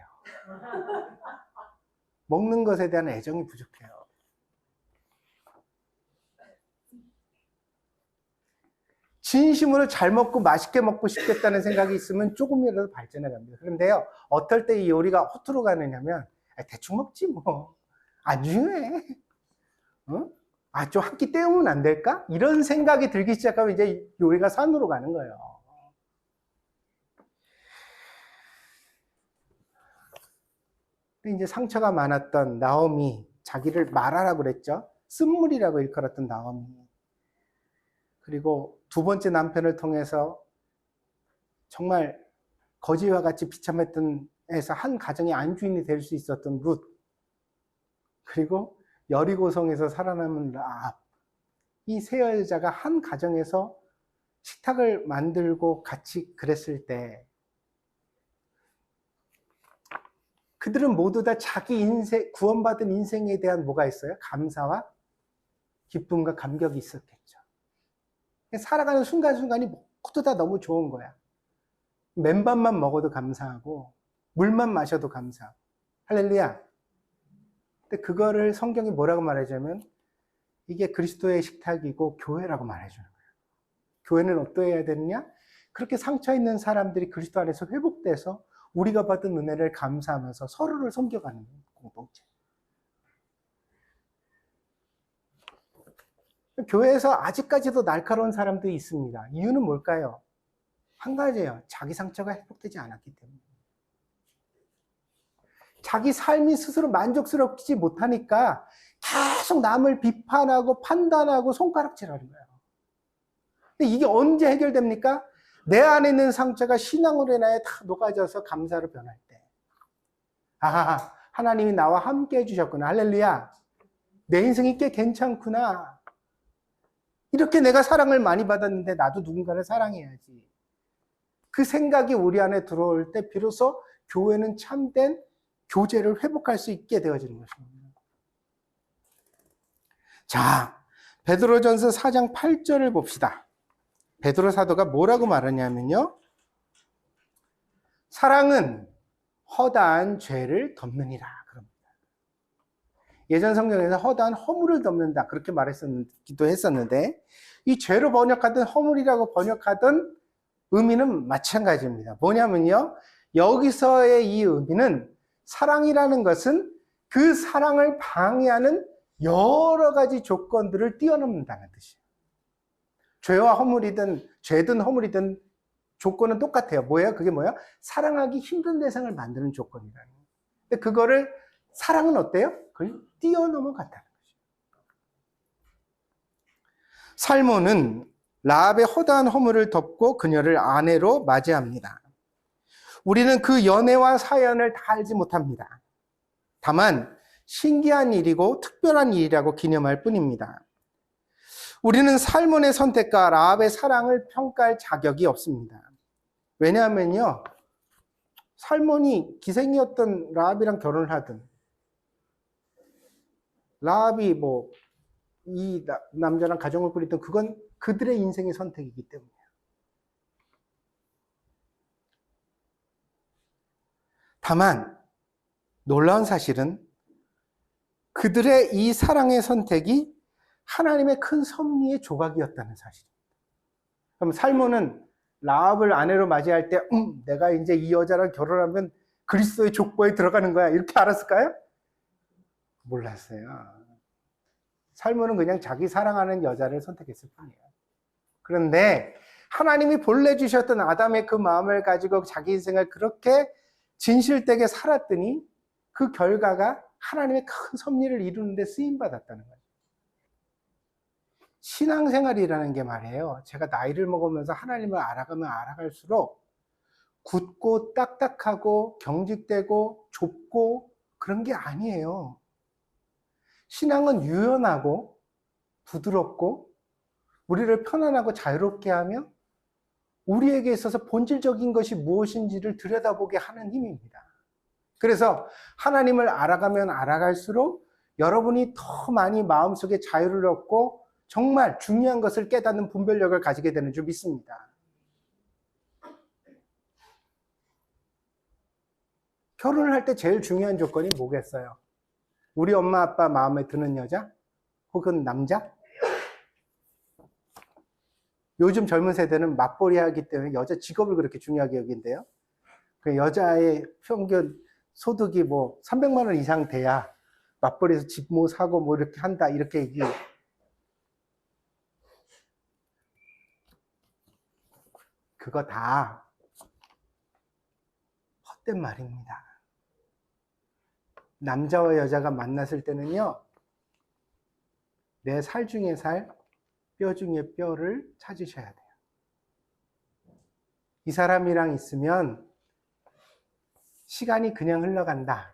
먹는 것에 대한 애정이 부족해요. 진심으로 잘 먹고 맛있게 먹고 싶겠다는 생각이 있으면 조금이라도 발전해 갑니다. 그런데요, 어떨 때 이 요리가 허투루 가느냐면, 대충 먹지 뭐. 안 중요해. 좀 한 끼 때우면 안 될까? 이런 생각이 들기 시작하면 이제 요리가 산으로 가는 거예요. 근데 이제 상처가 많았던 나오미, 자기를 말하라고 그랬죠. 쓴물이라고 일컬었던 나오미. 그리고 두 번째 남편을 통해서 정말 거지와 같이 비참했던 에서 한 가정의 안주인이 될 수 있었던 룻. 그리고 여리고성에서 살아남은 라합. 이 세 여자가 한 가정에서 식탁을 만들고 같이 그랬을 때 그들은 모두 다 자기 인생, 구원받은 인생에 대한 뭐가 있어요? 감사와 기쁨과 감격이 있었겠죠. 살아가는 순간순간이 모두 다 너무 좋은 거야. 맨밥만 먹어도 감사하고 물만 마셔도 감사하고. 할렐루야. 근데 그거를 성경이 뭐라고 말하자면 이게 그리스도의 식탁이고 교회라고 말해주는 거예요. 교회는 어떠해야 되느냐? 그렇게 상처 있는 사람들이 그리스도 안에서 회복돼서 우리가 받은 은혜를 감사하면서 서로를 섬겨가는 공동체. 교회에서 아직까지도 날카로운 사람들이 있습니다. 이유는 뭘까요? 한 가지예요. 자기 상처가 회복되지 않았기 때문에. 자기 삶이 스스로 만족스럽지 못하니까 계속 남을 비판하고 판단하고 손가락질하는 거예요. 근데 이게 언제 해결됩니까? 내 안에 있는 상처가 신앙으로 인하여 다 녹아져서 감사로 변할 때. 하나님이 나와 함께 해주셨구나. 할렐루야. 내 인생이 꽤 괜찮구나. 이렇게 내가 사랑을 많이 받았는데 나도 누군가를 사랑해야지. 그 생각이 우리 안에 들어올 때 비로소 교회는 참된 교제를 회복할 수 있게 되어지는 것입니다. 자, 베드로전서 4장 8절을 봅시다. 베드로 사도가 뭐라고 말하냐면요. 사랑은 허다한 죄를 덮느니라. 그럽니다. 예전 성경에서 허다한 허물을 덮는다. 그렇게 말했기도 했었는데 이 죄로 번역하든 허물이라고 번역하든 의미는 마찬가지입니다. 뭐냐면요. 여기서의 이 의미는 사랑이라는 것은 그 사랑을 방해하는 여러 가지 조건들을 뛰어넘는다는 뜻이에요. 죄와 허물이든 죄든 허물이든 조건은 똑같아요. 뭐예요? 그게 뭐예요? 사랑하기 힘든 대상을 만드는 조건이라는 거예요. 근데 그거를 사랑은 어때요? 그걸 뛰어넘어갔다는 거죠. 살몬은 라합의 허다한 허물을 덮고 그녀를 아내로 맞이합니다. 우리는 그 연애와 사연을 다 알지 못합니다. 다만 신기한 일이고 특별한 일이라고 기념할 뿐입니다. 우리는 살몬의 선택과 라합의 사랑을 평가할 자격이 없습니다. 왜냐하면요, 살몬이 기생이었던 라합이랑 결혼을 하든, 라합이 뭐 이 남자랑 가정을 꾸리든, 그건 그들의 인생의 선택이기 때문이에요. 다만 놀라운 사실은 그들의 이 사랑의 선택이 하나님의 큰 섭리의 조각이었다는 사실입니다. 그럼 살몬은 라합을 아내로 맞이할 때 내가 이제 이 여자랑 결혼하면 그리스도의 족보에 들어가는 거야, 이렇게 알았을까요? 몰랐어요. 살몬은 그냥 자기 사랑하는 여자를 선택했을 뿐이에요. 그런데 하나님이 본래 주셨던 아담의 그 마음을 가지고 자기 인생을 그렇게 진실되게 살았더니 그 결과가 하나님의 큰 섭리를 이루는 데 쓰임받았다는 거예요. 신앙생활이라는 게 말이에요, 제가 나이를 먹으면서 하나님을 알아가면 알아갈수록 굳고 딱딱하고 경직되고 좁고 그런 게 아니에요. 신앙은 유연하고 부드럽고 우리를 편안하고 자유롭게 하며 우리에게 있어서 본질적인 것이 무엇인지를 들여다보게 하는 힘입니다. 그래서 하나님을 알아가면 알아갈수록 여러분이 더 많이 마음속에 자유를 얻고 정말 중요한 것을 깨닫는 분별력을 가지게 되는 줄 믿습니다. 결혼을 할 때 제일 중요한 조건이 뭐겠어요? 우리 엄마 아빠 마음에 드는 여자? 혹은 남자? 요즘 젊은 세대는 맞벌이 하기 때문에 여자 직업을 그렇게 중요하게 여긴대요. 그 여자의 평균 소득이 뭐 300만 원 이상 돼야 맞벌이에서 집 뭐 사고 뭐 이렇게 한다, 이렇게 얘기. 그거 다 헛된 말입니다. 남자와 여자가 만났을 때는요, 내 살 중에 살, 뼈 중에 뼈를 찾으셔야 돼요. 이 사람이랑 있으면 시간이 그냥 흘러간다.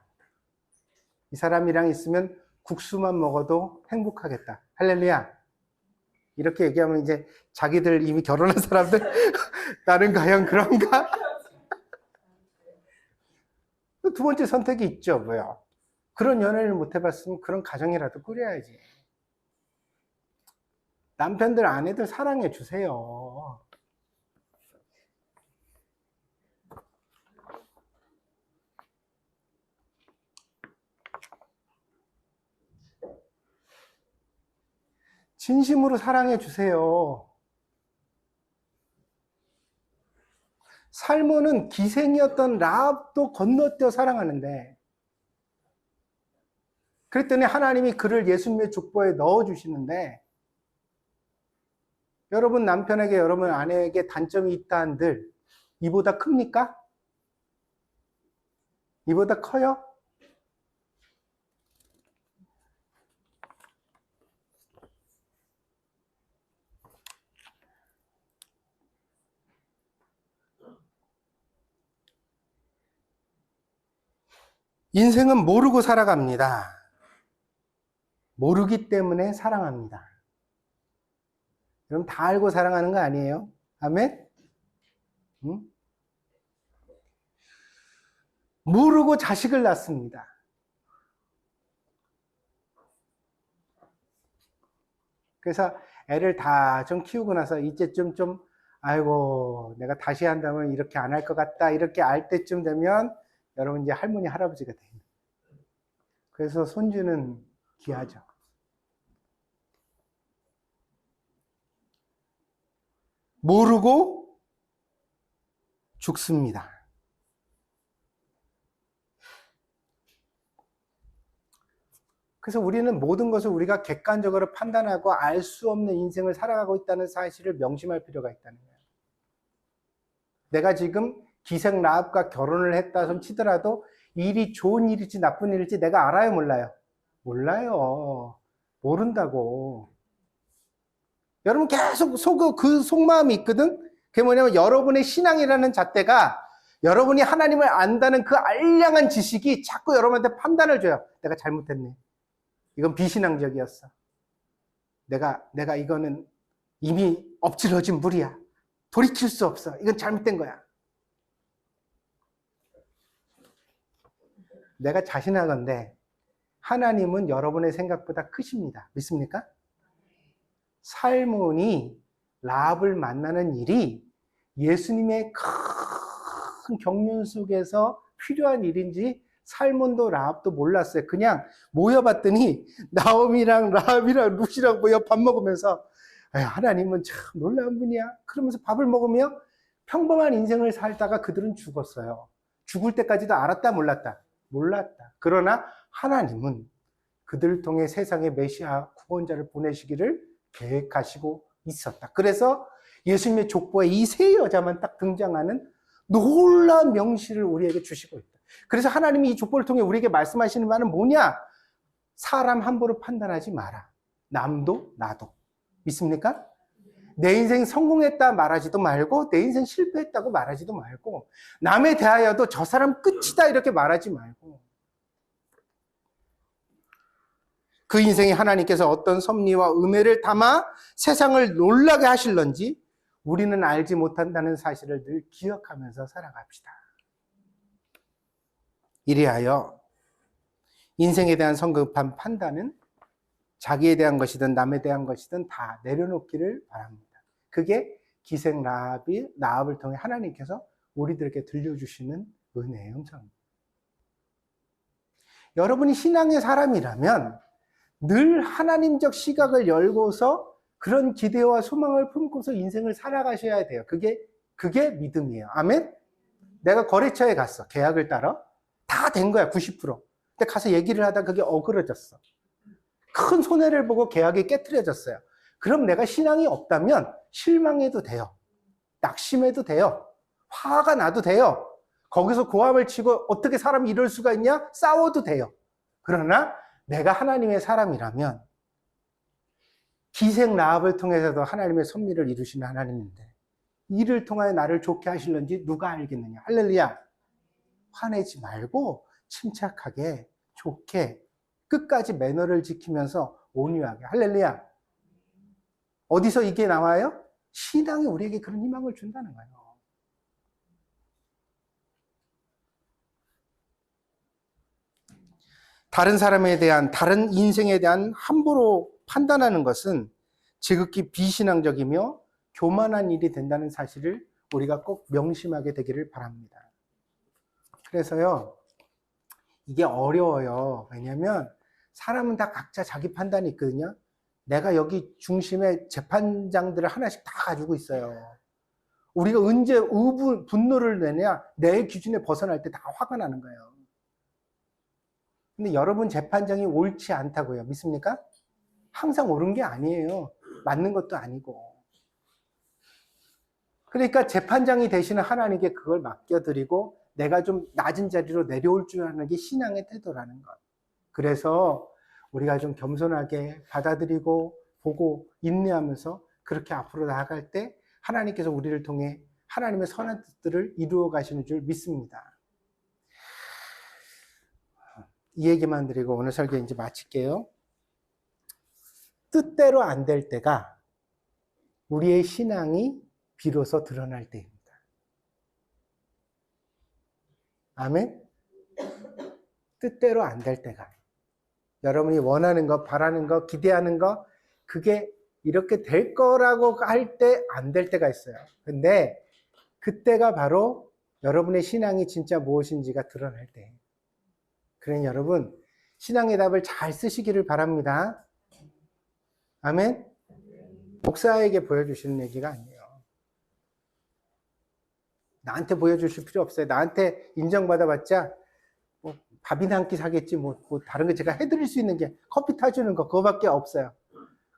이 사람이랑 있으면 국수만 먹어도 행복하겠다. 할렐루야. 이렇게 얘기하면 이제 자기들 이미 결혼한 사람들 나는 과연 그런가? 두 번째 선택이 있죠. 뭐요? 그런 연애를 못 해봤으면 그런 가정이라도 꾸려야지. 남편들, 아내들 사랑해 주세요. 진심으로 사랑해 주세요. 살몬은 기생이었던 라합도 건너뛰어 사랑하는데, 그랬더니 하나님이 그를 예수님의 족보에 넣어주시는데, 여러분 남편에게, 여러분 아내에게 단점이 있다 한들 이보다 큽니까? 이보다 커요? 인생은 모르고 살아갑니다. 모르기 때문에 사랑합니다. 여러분 다 알고 사랑하는 거 아니에요? 아멘? 응? 모르고 자식을 낳습니다. 그래서 애를 다 좀 키우고 나서 이제쯤 좀 아이고 내가 다시 한다면 이렇게 안 할 것 같다, 이렇게 알 때쯤 되면 여러분 이제 할머니 할아버지가 됩니다. 그래서 손주는 귀하죠. 모르고 죽습니다. 그래서 우리는 모든 것을 우리가 객관적으로 판단하고 알 수 없는 인생을 살아가고 있다는 사실을 명심할 필요가 있다는 거예요. 내가 지금 기생 라합과 결혼을 했다 치더라도 일이 좋은 일일지 나쁜 일일지 내가 알아요, 몰라요? 몰라요. 모른다고. 여러분 계속 그 속마음이 있거든? 그게 뭐냐면 여러분의 신앙이라는 잣대가 여러분이 하나님을 안다는 그 알량한 지식이 자꾸 여러분한테 판단을 줘요. 내가 잘못했네. 이건 비신앙적이었어. 내가 이거는 이미 엎질러진 물이야. 돌이킬 수 없어. 이건 잘못된 거야. 내가 자신하건대 하나님은 여러분의 생각보다 크십니다. 믿습니까? 살몬이 라합을 만나는 일이 예수님의 큰 경륜 속에서 필요한 일인지 살몬도 라합도 몰랐어요. 그냥 모여봤더니 나오미랑 라합이랑 룻이랑 모여 밥 먹으면서 하나님은 참 놀라운 분이야. 그러면서 밥을 먹으며 평범한 인생을 살다가 그들은 죽었어요. 죽을 때까지도 알았다 몰랐다? 몰랐다. 그러나 하나님은 그들을 통해 세상에 메시아 구원자를 보내시기를 계획하시고 있었다. 그래서 예수님의 족보에 이 세 여자만 딱 등장하는 놀라운 명시를 우리에게 주시고 있다. 그래서 하나님이 이 족보를 통해 우리에게 말씀하시는 말은 뭐냐? 사람 함부로 판단하지 마라. 남도 나도. 믿습니까? 내 인생 성공했다 말하지도 말고 내 인생 실패했다고 말하지도 말고 남에 대하여도 저 사람 끝이다 이렇게 말하지 말고 그 인생에 하나님께서 어떤 섭리와 은혜를 담아 세상을 놀라게 하실런지 우리는 알지 못한다는 사실을 늘 기억하면서 살아갑시다. 이리하여 인생에 대한 성급한 판단은 자기에 대한 것이든 남에 대한 것이든 다 내려놓기를 바랍니다. 그게 기생 라합을 통해 하나님께서 우리들에게 들려주시는 은혜의 음성입니다. 여러분이 신앙의 사람이라면 늘 하나님적 시각을 열고서 그런 기대와 소망을 품고서 인생을 살아가셔야 돼요. 그게 믿음이에요. 아멘? 내가 거래처에 갔어. 계약을 따라. 다 된 거야, 90%. 근데 가서 얘기를 하다 그게 어그러졌어. 큰 손해를 보고 계약이 깨트려졌어요. 그럼 내가 신앙이 없다면 실망해도 돼요. 낙심해도 돼요. 화가 나도 돼요. 거기서 고함을 치고 어떻게 사람이 이럴 수가 있냐? 싸워도 돼요. 그러나 내가 하나님의 사람이라면 기생 라합을 통해서도 하나님의 섭리를 이루시는 하나님인데 이를 통하여 나를 좋게 하실는지 누가 알겠느냐? 할렐루야. 화내지 말고 침착하게 좋게 끝까지 매너를 지키면서 온유하게. 할렐루야. 어디서 이게 나와요? 신앙이 우리에게 그런 희망을 준다는 거예요. 다른 사람에 대한, 다른 인생에 대한 함부로 판단하는 것은 지극히 비신앙적이며 교만한 일이 된다는 사실을 우리가 꼭 명심하게 되기를 바랍니다. 그래서요, 이게 어려워요. 왜냐하면 사람은 다 각자 자기 판단이 있거든요. 내가 여기 중심에 재판장들을 하나씩 다 가지고 있어요. 우리가 언제 분노를 내냐? 내 기준에 벗어날 때 다 화가 나는 거예요. 근데 여러분 재판장이 옳지 않다고요. 믿습니까? 항상 옳은 게 아니에요. 맞는 것도 아니고. 그러니까 재판장이 되시는 하나님께 그걸 맡겨드리고 내가 좀 낮은 자리로 내려올 줄 아는 게 신앙의 태도라는 것. 그래서 우리가 좀 겸손하게 받아들이고 보고 인내하면서 그렇게 앞으로 나아갈 때 하나님께서 우리를 통해 하나님의 선한 뜻들을 이루어 가시는 줄 믿습니다. 이 얘기만 드리고 오늘 설교 이제 마칠게요. 뜻대로 안 될 때가 우리의 신앙이 비로소 드러날 때입니다. 아멘? 뜻대로 안 될 때가. 여러분이 원하는 거, 바라는 거, 기대하는 거, 그게 이렇게 될 거라고 할 때 안 될 때가 있어요. 근데 그때가 바로 여러분의 신앙이 진짜 무엇인지가 드러날 때예요. 그러니 여러분, 신앙의 답을 잘 쓰시기를 바랍니다. 아멘? 목사에게 보여주시는 얘기가 아니에요. 나한테 보여주실 필요 없어요. 나한테 인정받아봤자 뭐 밥이나 한 끼 사겠지 뭐 다른 거 제가 해드릴 수 있는 게 커피 타주는 거 그거밖에 없어요.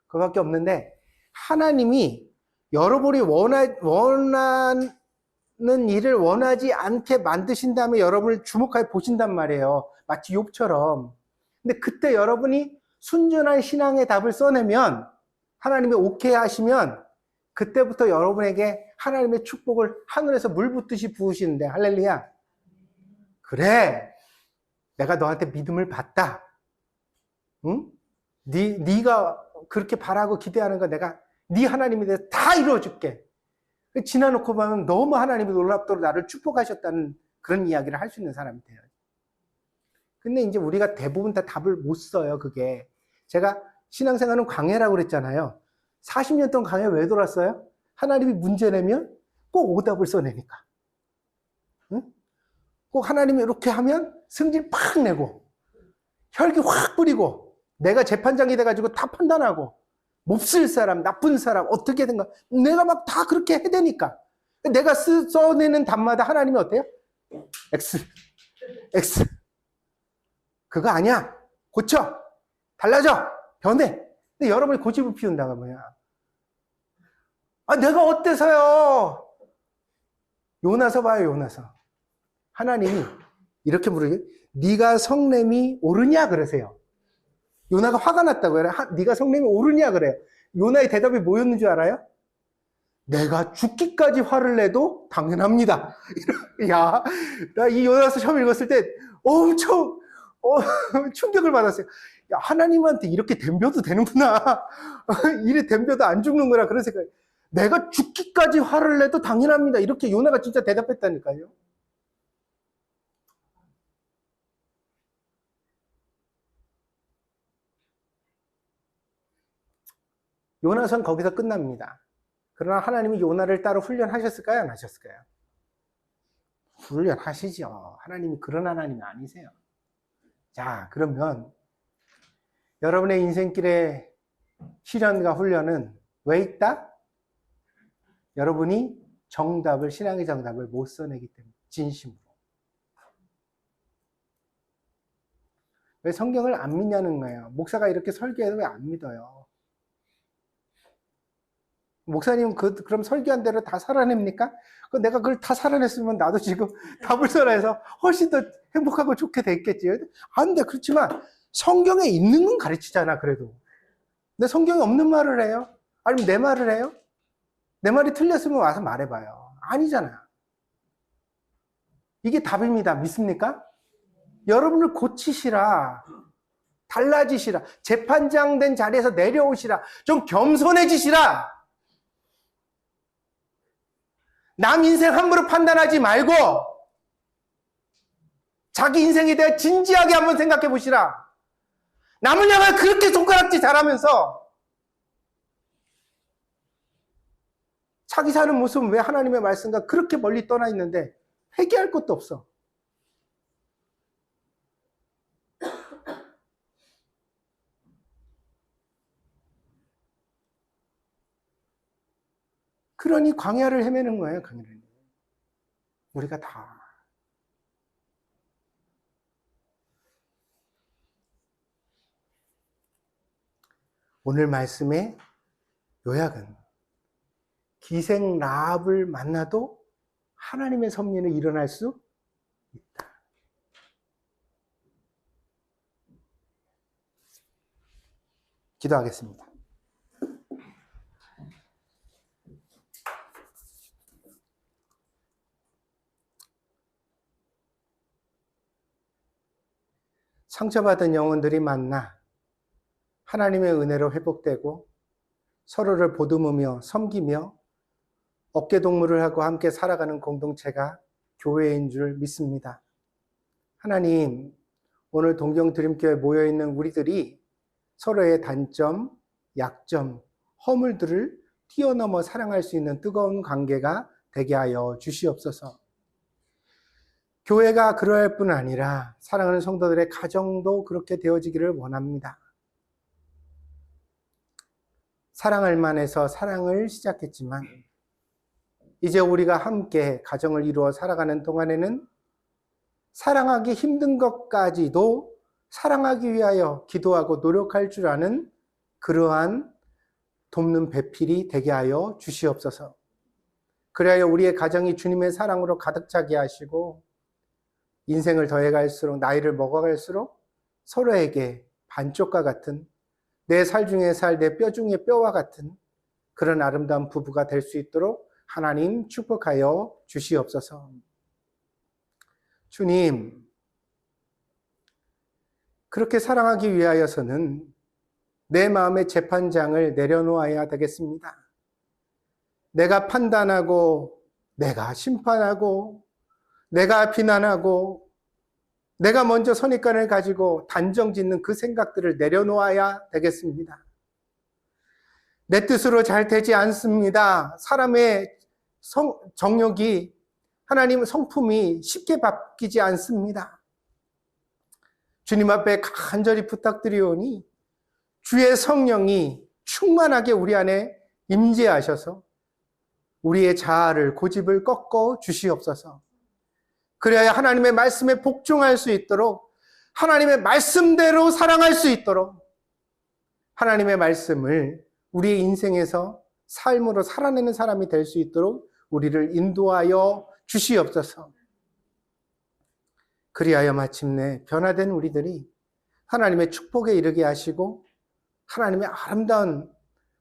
그거밖에 없는데 하나님이 여러분이 원하는 일을 원하지 않게 만드신 다음에 여러분을 주목하여 보신단 말이에요. 마치 욥처럼. 근데 그때 여러분이 순전한 신앙의 답을 써내면 하나님이 오케이 하시면 그때부터 여러분에게 하나님의 축복을 하늘에서 물 붓듯이 부으시는데 할렐루야. 그래, 내가 너한테 믿음을 받다. 응? 네가 그렇게 바라고 기대하는 거 내가 네 하나님에 대해서 다 이루어줄게. 지나놓고 보면 너무 하나님이 놀랍도록 나를 축복하셨다는 그런 이야기를 할 수 있는 사람이 돼요. 근데 이제 우리가 대부분 다 답을 못 써요, 그게. 제가 신앙생활은 광야라고 그랬잖아요. 40년 동안 광야 왜 돌았어요? 하나님이 문제 내면 꼭 오답을 써내니까. 응? 꼭 하나님이 이렇게 하면 승질 팍 내고, 혈기 확 뿌리고, 내가 재판장이 돼가지고 다 판단하고, 몹쓸 사람, 나쁜 사람, 어떻게든가, 내가 막 다 그렇게 해대니까. 내가 써내는 답마다 하나님이 어때요? X. X. 그거 아니야. 고쳐. 달라져. 변해. 근데 여러분이 고집을 피운다가 뭐야? 아, 내가 어때서요? 요나서 봐요, 요나서. 하나님이 이렇게 물으게, 네가 성냄이 오르냐 그러세요. 요나가 화가 났다고 해요. 네가 성냄이 오르냐 그래요. 요나의 대답이 뭐였는 줄 알아요? 내가 죽기까지 화를 내도 당연합니다. 야, 나 이 요나서 처음 읽었을 때 엄청 충격을 받았어요. 야, 하나님한테 이렇게 덤벼도 되는구나. 이래 덤벼도 안 죽는구나. 그런 생각. 내가 죽기까지 화를 내도 당연합니다. 이렇게 요나가 진짜 대답했다니까요. 요나선 거기서 끝납니다. 그러나 하나님이 요나를 따로 훈련하셨을까요? 안 하셨을까요? 훈련하시죠. 하나님이 그런 하나님이 아니세요. 자, 그러면 여러분의 인생길의 시련과 훈련은 왜 있다? 여러분이 정답을, 신앙의 정답을 못 써내기 때문에, 진심으로. 왜 성경을 안 믿냐는 거예요. 목사가 이렇게 설교해도 왜 안 믿어요? 목사님, 그럼 설교한 대로 다 살아냅니까? 내가 그걸 다 살아냈으면 나도 지금 답을 설해서 훨씬 더 행복하고 좋게 됐겠지. 안 돼. 그렇지만 성경에 있는 건 가르치잖아, 그래도. 근데 성경에 없는 말을 해요? 아니면 내 말을 해요? 내 말이 틀렸으면 와서 말해봐요. 아니잖아. 이게 답입니다. 믿습니까? 여러분을 고치시라. 달라지시라. 재판장 된 자리에서 내려오시라. 좀 겸손해지시라. 남 인생 함부로 판단하지 말고 자기 인생에 대해 진지하게 한번 생각해 보시라. 남을 향해 그렇게 손가락질 잘하면서 자기 사는 모습은 왜 하나님의 말씀과 그렇게 멀리 떠나 있는데 회개할 것도 없어. 그러니 광야를 헤매는 거예요, 광야를. 우리가 다. 오늘 말씀의 요약은 기생 라합을 만나도 하나님의 섭리는 일어날 수 있다. 기도하겠습니다. 상처받은 영혼들이 만나 하나님의 은혜로 회복되고 서로를 보듬으며 섬기며 어깨동무를 하고 함께 살아가는 공동체가 교회인 줄 믿습니다. 하나님, 오늘 동경드림교회에 모여있는 우리들이 서로의 단점, 약점, 허물들을 뛰어넘어 사랑할 수 있는 뜨거운 관계가 되게 하여 주시옵소서. 교회가 그러할 뿐 아니라 사랑하는 성도들의 가정도 그렇게 되어지기를 원합니다. 사랑할 만해서 사랑을 시작했지만 이제 우리가 함께 가정을 이루어 살아가는 동안에는 사랑하기 힘든 것까지도 사랑하기 위하여 기도하고 노력할 줄 아는 그러한 돕는 배필이 되게 하여 주시옵소서. 그래야 우리의 가정이 주님의 사랑으로 가득 차게 하시고 인생을 더해갈수록, 나이를 먹어갈수록 서로에게 반쪽과 같은, 내 살 중에 살, 내 뼈 중에 뼈와 같은 그런 아름다운 부부가 될 수 있도록 하나님 축복하여 주시옵소서. 주님, 그렇게 사랑하기 위하여서는 내 마음의 재판장을 내려놓아야 되겠습니다. 내가 판단하고, 내가 심판하고, 내가 비난하고, 내가 먼저 선입관을 가지고 단정 짓는 그 생각들을 내려놓아야 되겠습니다. 내 뜻으로 잘 되지 않습니다. 사람의 정욕이, 하나님 성품이 쉽게 바뀌지 않습니다. 주님 앞에 간절히 부탁드리오니 주의 성령이 충만하게 우리 안에 임재하셔서 우리의 자아를, 고집을 꺾어 주시옵소서. 그래야 하나님의 말씀에 복종할 수 있도록, 하나님의 말씀대로 사랑할 수 있도록, 하나님의 말씀을 우리의 인생에서 삶으로 살아내는 사람이 될 수 있도록 우리를 인도하여 주시옵소서. 그리하여 마침내 변화된 우리들이 하나님의 축복에 이르게 하시고 하나님의 아름다운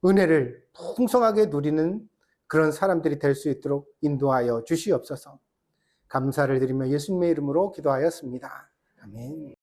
은혜를 풍성하게 누리는 그런 사람들이 될 수 있도록 인도하여 주시옵소서. 감사를 드리며 예수님의 이름으로 기도하였습니다. 아멘.